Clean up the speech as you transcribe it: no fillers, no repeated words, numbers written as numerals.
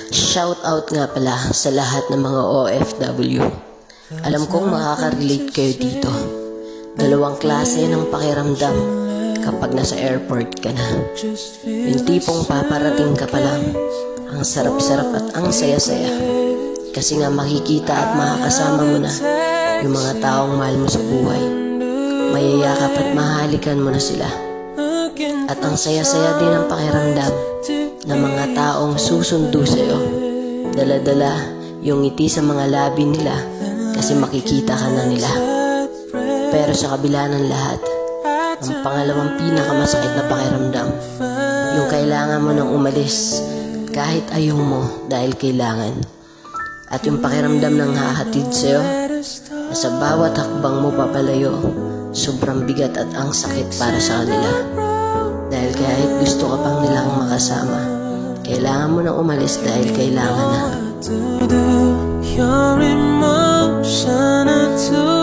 Shout out nga pala sa lahat ng mga OFW. Alam kong makaka-relate kayo dito. Dalawang klase ng pakiramdam kapag nasa airport ka na. Yung tipong paparating ka pa lang, ang sarap-sarap at ang saya-saya. Kasi nga makikita at makakasama mo na yung mga taong mahal mo sa buhay. Mayayakap at mahalikan mo na sila. At ang saya-saya din ang pakiramdam ng mga taong susundo sa'yo. Dala-dala yung ngiti sa mga labi nila kasi makikita ka na nila. Pero sa kabila ng lahat, ang pangalawang pinakamasakit na pakiramdam, yung kailangan mo nang umalis kahit ayaw mo dahil kailangan. At yung pakiramdam ng hahatid sa'yo na sa bawat hakbang mo papalayo, sobrang bigat at ang sakit para sa kanila. Dahil kahit gusto ka pang nilang makasama, kailangan mo nang umalis dahil kailangan na. Your emotion to